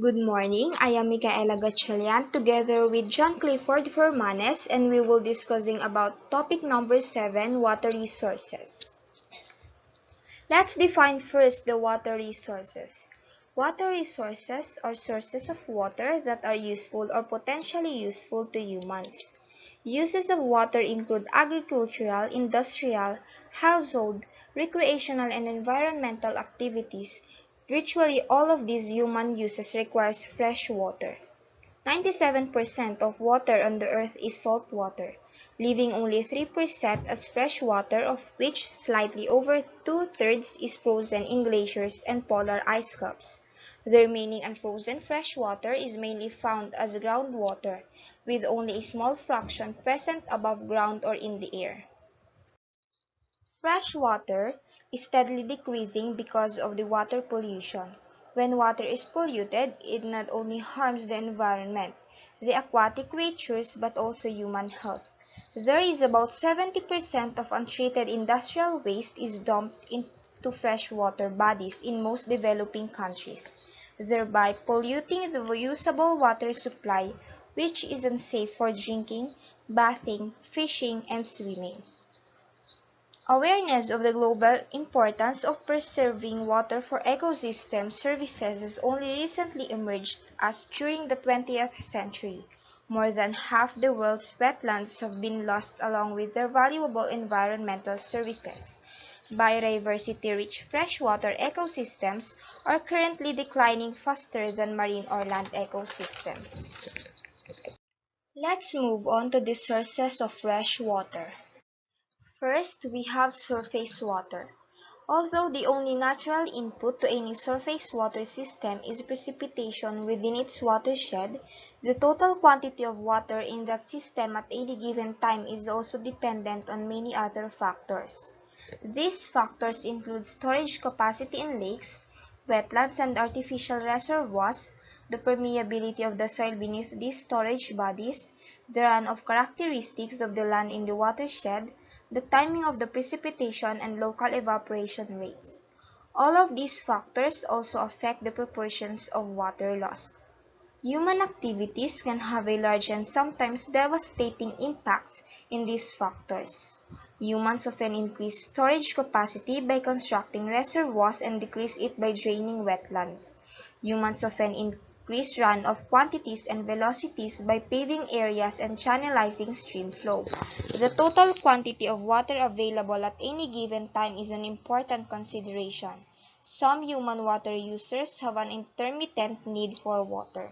Good morning. I am Micaela Gatchalian together with John Clifford Formanes, and we will discussing about topic number 7, water resources. Let's define first the water resources. Water resources are sources of water that are useful or potentially useful to humans. Uses of water include agricultural, industrial, household, recreational, and environmental activities. Virtually all of these human uses requires fresh water. 97% of water on the earth is salt water, leaving only 3% as fresh water, of which slightly over two-thirds is frozen in glaciers and polar ice caps. The remaining unfrozen fresh water is mainly found as groundwater, with only a small fraction present above ground or in the air. Fresh water is steadily decreasing because of the water pollution. When water is polluted, it not only harms the environment, the aquatic creatures, but also human health. There is about 70% of untreated industrial waste is dumped into freshwater bodies in most developing countries, thereby polluting the usable water supply, which is unsafe for drinking, bathing, fishing, and swimming. Awareness of the global importance of preserving water for ecosystem services has only recently emerged, as during the 20th century, more than half the world's wetlands have been lost along with their valuable environmental services. Biodiversity-rich freshwater ecosystems are currently declining faster than marine or land ecosystems. Let's move on to the sources of fresh water. First, we have surface water. Although the only natural input to any surface water system is precipitation within its watershed, the total quantity of water in that system at any given time is also dependent on many other factors. These factors include storage capacity in lakes, wetlands and artificial reservoirs, the permeability of the soil beneath these storage bodies, the runoff characteristics of the land in the watershed, the timing of the precipitation, and local evaporation rates. All of these factors also affect the proportions of water lost. Human activities can have a large and sometimes devastating impact in these factors. Humans often increase storage capacity by constructing reservoirs and decrease it by draining wetlands. Humans often increase runoff quantities and velocities by paving areas and channelizing stream flow. The total quantity of water available at any given time is an important consideration. Some human water users have an intermittent need for water.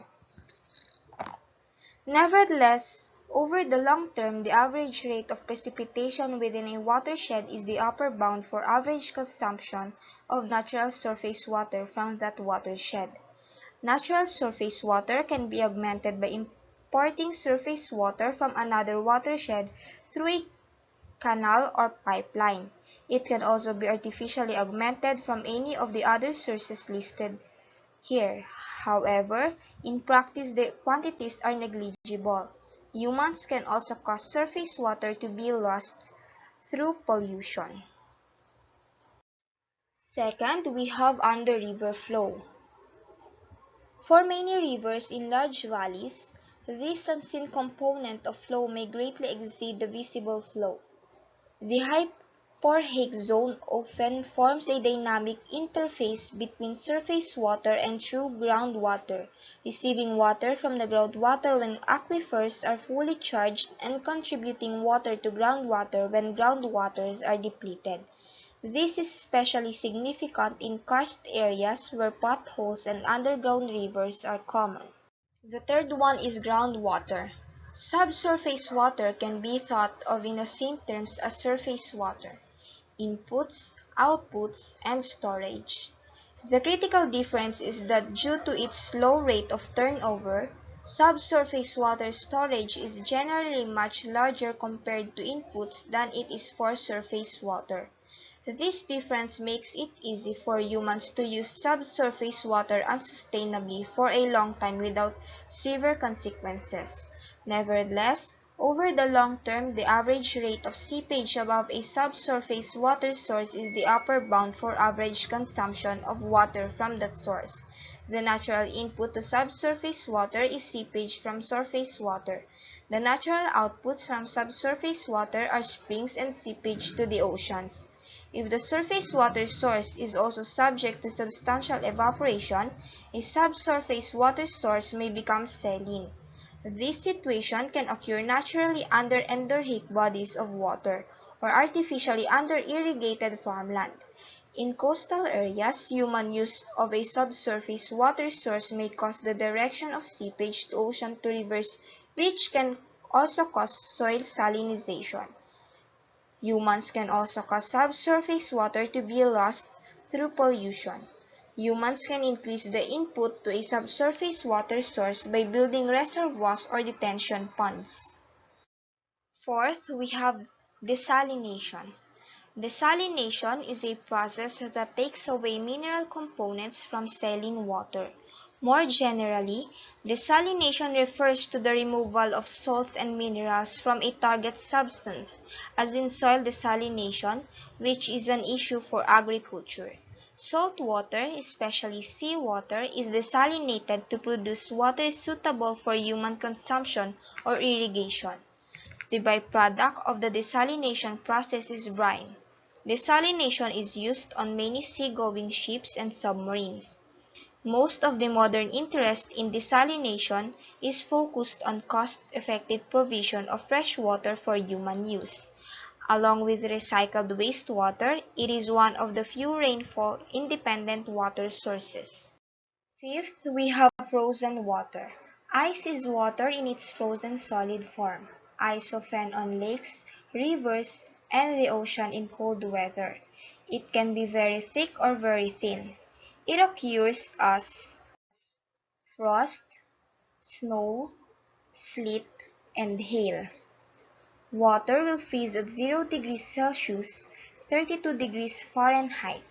Nevertheless, over the long term, the average rate of precipitation within a watershed is the upper bound for average consumption of natural surface water from that watershed. Natural surface water can be augmented by importing surface water from another watershed through a canal or pipeline. It can also be artificially augmented from any of the other sources listed here. However, in practice the quantities are negligible. Humans can also cause surface water to be lost through pollution. Second, we have under-river flow. For many rivers in large valleys, this unseen component of flow may greatly exceed the visible flow. The hyporheic zone often forms a dynamic interface between surface water and true groundwater, receiving water from the groundwater when aquifers are fully charged and contributing water to groundwater when groundwaters are depleted. This is especially significant in karst areas where potholes and underground rivers are common. The third one is groundwater. Subsurface water can be thought of in the same terms as surface water: inputs, outputs, and storage. The critical difference is that due to its low rate of turnover, subsurface water storage is generally much larger compared to inputs than it is for surface water. This difference makes it easy for humans to use subsurface water unsustainably for a long time without severe consequences. Nevertheless, over the long term, the average rate of seepage above a subsurface water source is the upper bound for average consumption of water from that source. The natural input to subsurface water is seepage from surface water. The natural outputs from subsurface water are springs and seepage to the oceans. If the surface water source is also subject to substantial evaporation, a subsurface water source may become saline. This situation can occur naturally under endorheic bodies of water, or artificially under irrigated farmland. In coastal areas, human use of a subsurface water source may cause the direction of seepage to ocean to rivers, which can also cause soil salinization. Humans can also cause subsurface water to be lost through pollution. Humans can increase the input to a subsurface water source by building reservoirs or detention ponds. Fourth, we have desalination. Desalination is a process that takes away mineral components from saline water. More generally, desalination refers to the removal of salts and minerals from a target substance, as in soil desalination, which is an issue for agriculture. Salt water, especially seawater, is desalinated to produce water suitable for human consumption or irrigation. The byproduct of the desalination process is brine. Desalination is used on many seagoing ships and submarines. Most of the modern interest in desalination is focused on cost-effective provision of fresh water for human use. Along with recycled wastewater, it is one of the few rainfall-independent water sources. Fifth, we have frozen water. Ice is water in its frozen solid form. Ice often on lakes, rivers, and the ocean in cold weather. It can be very thick or very thin. It occurs as frost, snow, sleet, and hail. Water will freeze at 0 degrees Celsius, 32 degrees Fahrenheit.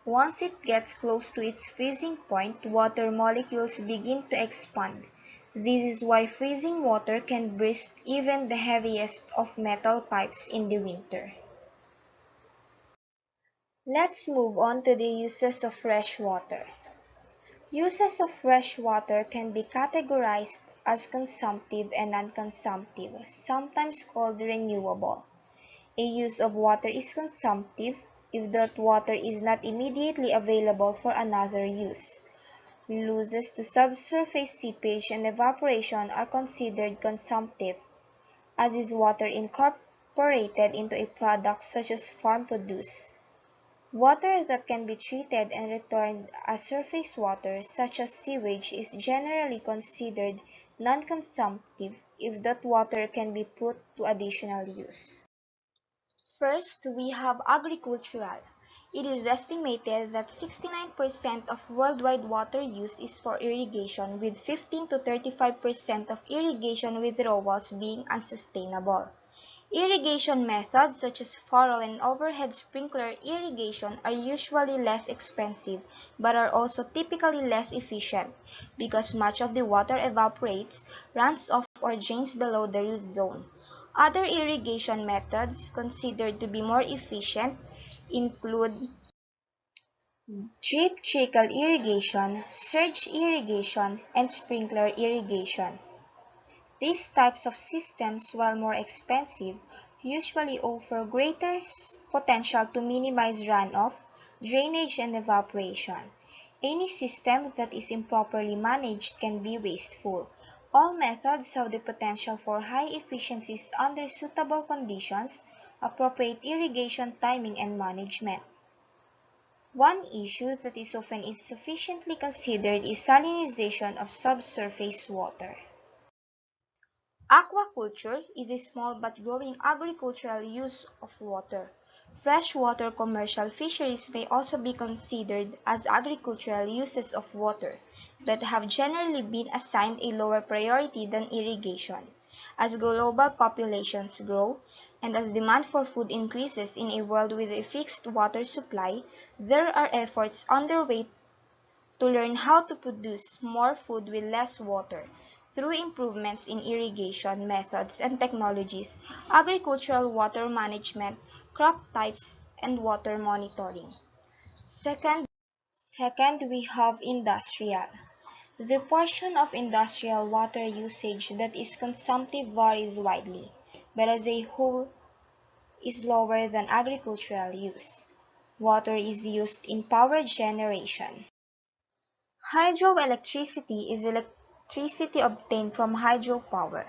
Once it gets close to its freezing point, water molecules begin to expand. This is why freezing water can burst even the heaviest of metal pipes in the winter. Let's move on to the uses of fresh water. Uses of fresh water can be categorized as consumptive and non-consumptive, sometimes called renewable. A use of water is consumptive if that water is not immediately available for another use. Losses to subsurface seepage and evaporation are considered consumptive, as is water incorporated into a product such as farm produce. Water that can be treated and returned as surface water, such as sewage, is generally considered non-consumptive if that water can be put to additional use. First, we have agricultural. It is estimated that 69% of worldwide water use is for irrigation, with 15 to 35% of irrigation withdrawals being unsustainable. Irrigation methods such as furrow and overhead sprinkler irrigation are usually less expensive, but are also typically less efficient because much of the water evaporates, runs off, or drains below the root zone. Other irrigation methods considered to be more efficient include drip trickle irrigation, surge irrigation, and sprinkler irrigation. These types of systems, while more expensive, usually offer greater potential to minimize runoff, drainage, and evaporation. Any system that is improperly managed can be wasteful. All methods have the potential for high efficiencies under suitable conditions, appropriate irrigation timing, and management. One issue that is often insufficiently considered is salinization of subsurface water. Aquaculture is a small but growing agricultural use of water. Freshwater commercial fisheries may also be considered as agricultural uses of water, but have generally been assigned a lower priority than irrigation. As global populations grow, and as demand for food increases in a world with a fixed water supply, there are efforts underway to learn how to produce more food with less water. Through improvements in irrigation methods and technologies, agricultural water management, crop types, and water monitoring. Second, we have industrial. The portion of industrial water usage that is consumptive varies widely, but as a whole is lower than agricultural use. Water is used in power generation. Hydroelectricity is electricity obtained from hydropower.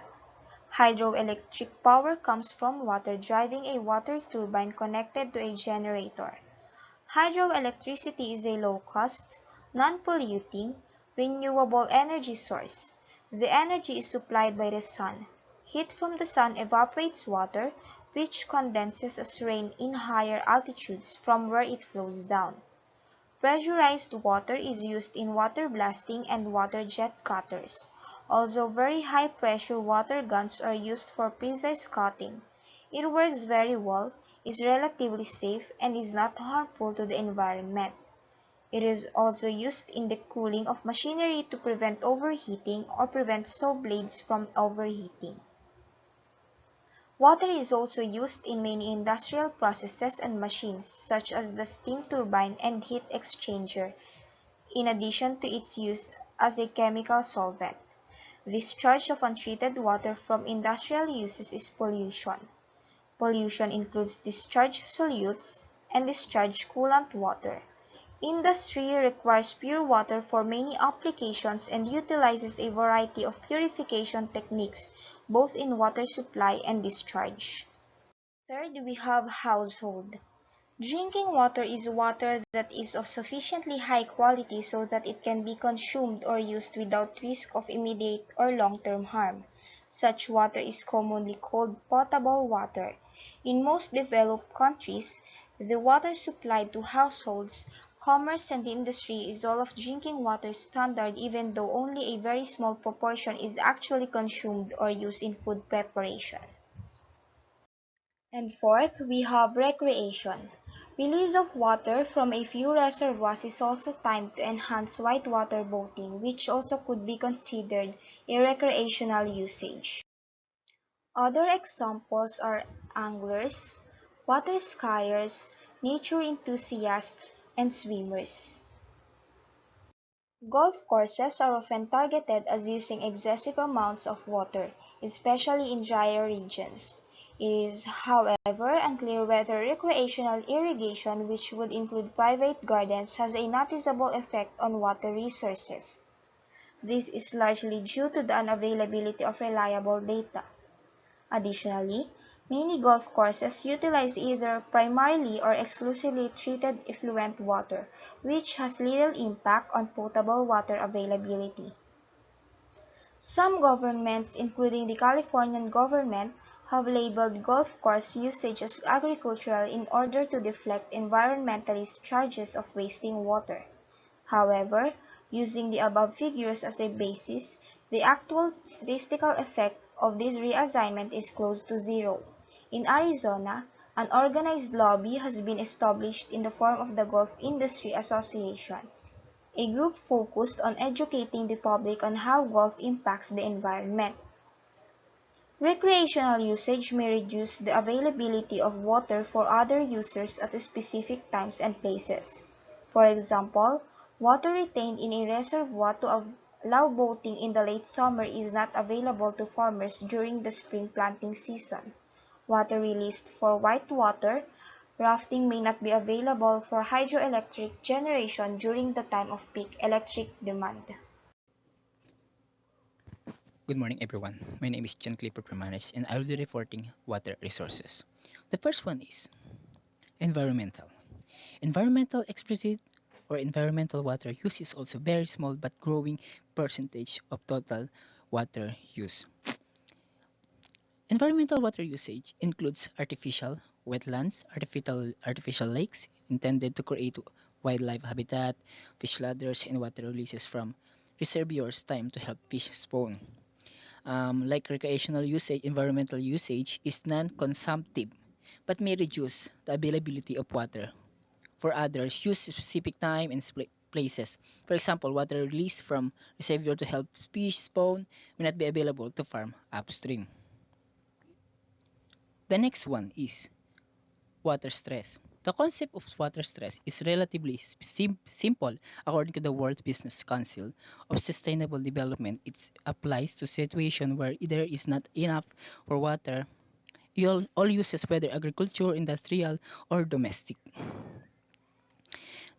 Hydroelectric power comes from water driving a water turbine connected to a generator. Hydroelectricity is a low-cost, non-polluting, renewable energy source. The energy is supplied by the sun. Heat from the sun evaporates water, which condenses as rain in higher altitudes from where it flows down. Pressurized water is used in water blasting and water jet cutters. Also, very high-pressure water guns are used for precise cutting. It works very well, is relatively safe, and is not harmful to the environment. It is also used in the cooling of machinery to prevent overheating or prevent saw blades from overheating. Water is also used in many industrial processes and machines, such as the steam turbine and heat exchanger, in addition to its use as a chemical solvent. Discharge of untreated water from industrial uses is pollution. Pollution includes discharge solutes and discharge coolant water. Industry requires pure water for many applications and utilizes a variety of purification techniques, both in water supply and discharge. Third, we have household. Drinking water is water that is of sufficiently high quality so that it can be consumed or used without risk of immediate or long-term harm. Such water is commonly called potable water. In most developed countries, the water supplied to households, commerce and industry is all of drinking water standard even though only a very small proportion is actually consumed or used in food preparation. And fourth, we have recreation. Release of water from a few reservoirs is also timed to enhance whitewater boating, which also could be considered a recreational usage. Other examples are anglers, water skiers, nature enthusiasts, and swimmers. Golf courses are often targeted as using excessive amounts of water, especially in drier regions. It is, however, unclear whether recreational irrigation, which would include private gardens, has a noticeable effect on water resources. This is largely due to the unavailability of reliable data. Additionally, many golf courses utilize either primarily or exclusively treated effluent water, which has little impact on potable water availability. Some governments, including the Californian government, have labeled golf course usage as agricultural in order to deflect environmentalist charges of wasting water. However, using the above figures as a basis, the actual statistical effect of this reassignment is close to zero. In Arizona, an organized lobby has been established in the form of the Golf Industry Association, a group focused on educating the public on how golf impacts the environment. Recreational usage may reduce the availability of water for other users at specific times and places. For example, water retained in a reservoir to allow boating in the late summer is not available to farmers during the spring planting season. Water released for whitewater rafting may not be available for hydroelectric generation during the time of peak electric demand. Good morning, everyone. My name is John Clipper Permanes, and I will be reporting water resources. The first one is environmental. Environmental explicit or environmental water use is also very small but growing percentage of total water use. Environmental water usage includes artificial wetlands, artificial lakes intended to create wildlife habitat, fish ladders, and water releases from reservoirs timed to help fish spawn. Like recreational usage, environmental usage is non-consumptive but may reduce the availability of water. For others, use specific time and places. For example, water released from reservoir to help fish spawn may not be available to farm upstream. The next one is water stress. The concept of water stress is relatively simple according to the World Business Council of Sustainable Development. It applies to situations where there is not enough for water, all uses whether agriculture, industrial, or domestic.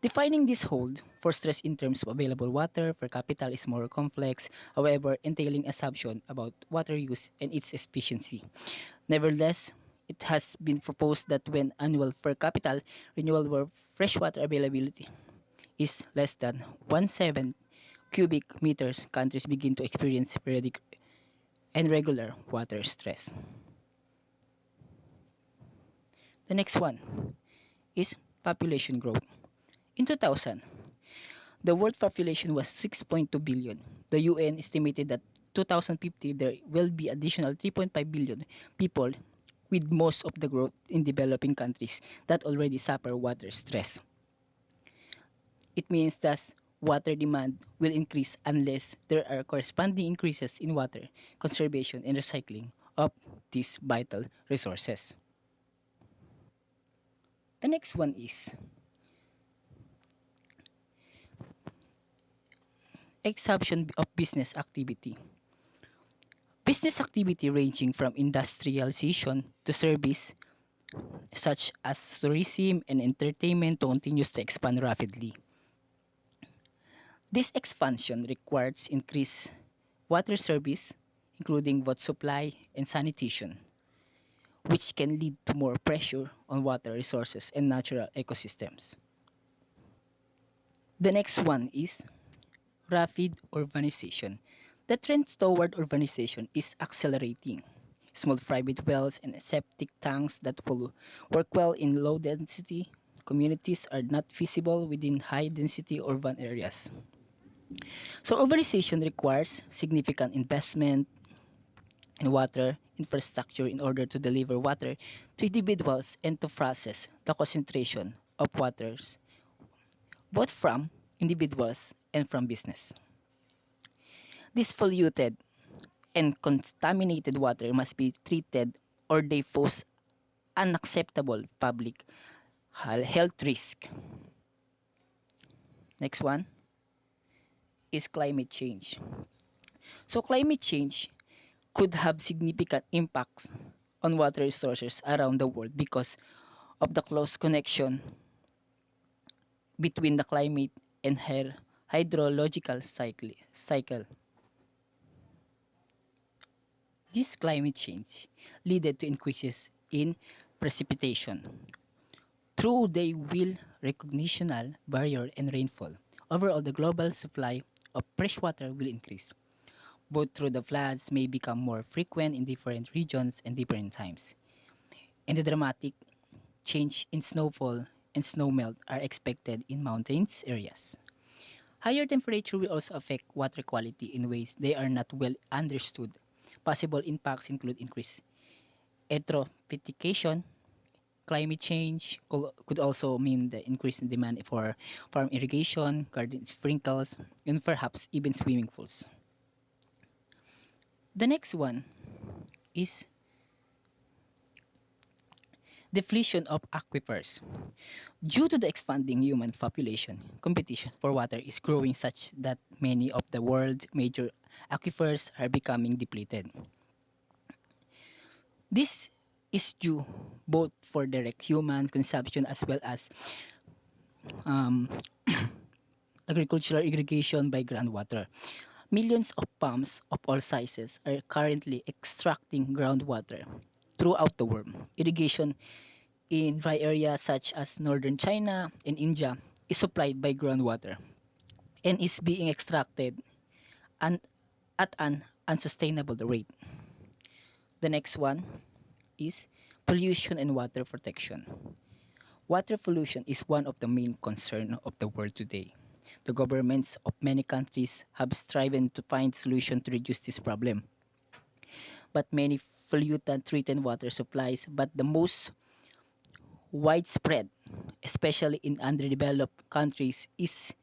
Defining this hold for stress in terms of available water per capita is more complex, however, entailing assumption about water use and its efficiency. Nevertheless, it has been proposed that when annual per capita renewable freshwater availability is less than 17 cubic meters, countries begin to experience periodic and regular water stress. The next one is population growth. In 2000, the world population was 6.2 billion. The UN estimated that 2050 there will be additional 3.5 billion people, with most of the growth in developing countries that already suffer water stress. It means that water demand will increase unless there are corresponding increases in water conservation and recycling of these vital resources. The next one is exhaustion of business activity. Business activity ranging from industrialization to service, such as tourism and entertainment, continues to expand rapidly. This expansion requires increased water service, including water supply and sanitation, which can lead to more pressure on water resources and natural ecosystems. The next one is rapid urbanization. The trend toward urbanization is accelerating. Small private wells and septic tanks that will work well in low density communities are not feasible within high density urban areas. So urbanization requires significant investment in water infrastructure in order to deliver water to individuals and to process the concentration of waters both from individuals and from business. This polluted and contaminated water must be treated or they pose unacceptable public health risk. Next one is climate change. So climate change could have significant impacts on water resources around the world because of the close connection between the climate and her hydrological cycle. This climate change led to increases in precipitation through the will recognitional barrier and rainfall. Overall, the global supply of fresh water will increase. Both through the floods may become more frequent in different regions and different times. And the dramatic change in snowfall and snowmelt are expected in mountains areas. Higher temperature will also affect water quality in ways they are not well understood. Possible impacts include increased eutrophication. Climate change could also mean the increase in demand for farm irrigation, garden sprinkles, and perhaps even swimming pools. The next one is depletion of aquifers. Due to the expanding human population, competition for water is growing such that many of the world's major aquifers are becoming depleted. This is due both for direct human consumption as well as um, agricultural irrigation by groundwater. Millions of pumps of all sizes are currently extracting groundwater throughout the world. Irrigation in dry areas such as northern China and India is supplied by groundwater and is being extracted and at an unsustainable rate. The next one is pollution and water protection. Water pollution is one of the main concerns of the world today. The governments of many countries have striven to find solutions to reduce this problem. But many pollutant treated water supplies, but the most widespread, especially in underdeveloped countries, is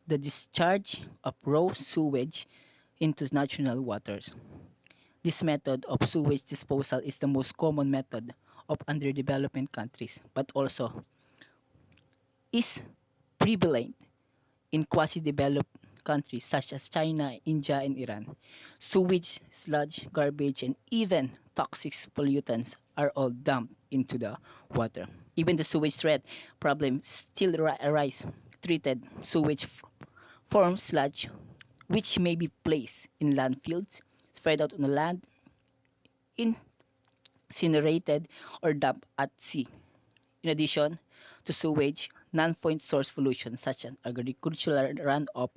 the discharge of raw sewage into national waters. This method of sewage disposal is the most common method of underdeveloped countries, but also is prevalent in quasi-developed countries such as China, India, and Iran. Sewage, sludge, garbage, and even toxic pollutants are all dumped into the water. Even the sewage threat problem still arise. Treated sewage forms sludge, which may be placed in landfills, spread out on the land, incinerated, or dumped at sea. In addition to sewage, non-point source pollution such as agricultural runoff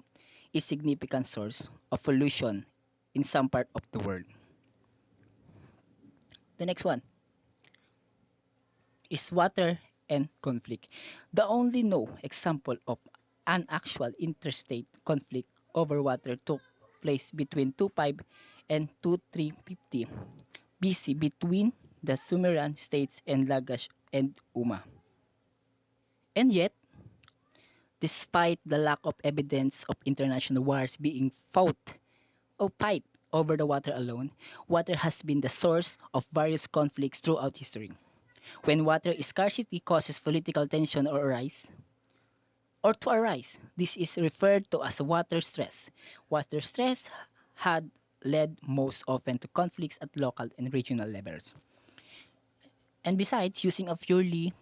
is a significant source of pollution in some part of the world. The next one is water and conflict. The only known example of an actual interstate conflict over water took place between 25 and 2350 BC between the Sumerian states and Lagash and Umma. And yet, despite the lack of evidence of international wars being fought or fight over the water alone, water has been the source of various conflicts throughout history. When water scarcity causes political tension to arise, this is referred to as water stress. Water stress had led most often to conflicts at local and regional levels. And besides using a purely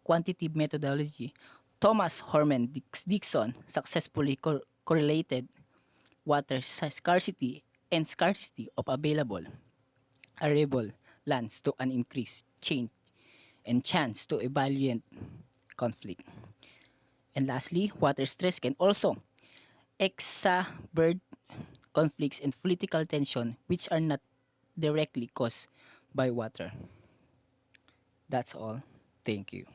quantitative methodology, Thomas Horman Dixon successfully correlated water scarcity and scarcity of available arable lands to an increased change and chance to a violent conflict. And lastly, water stress can also exacerbate conflicts and political tension which are not directly caused by water. That's all. Thank you.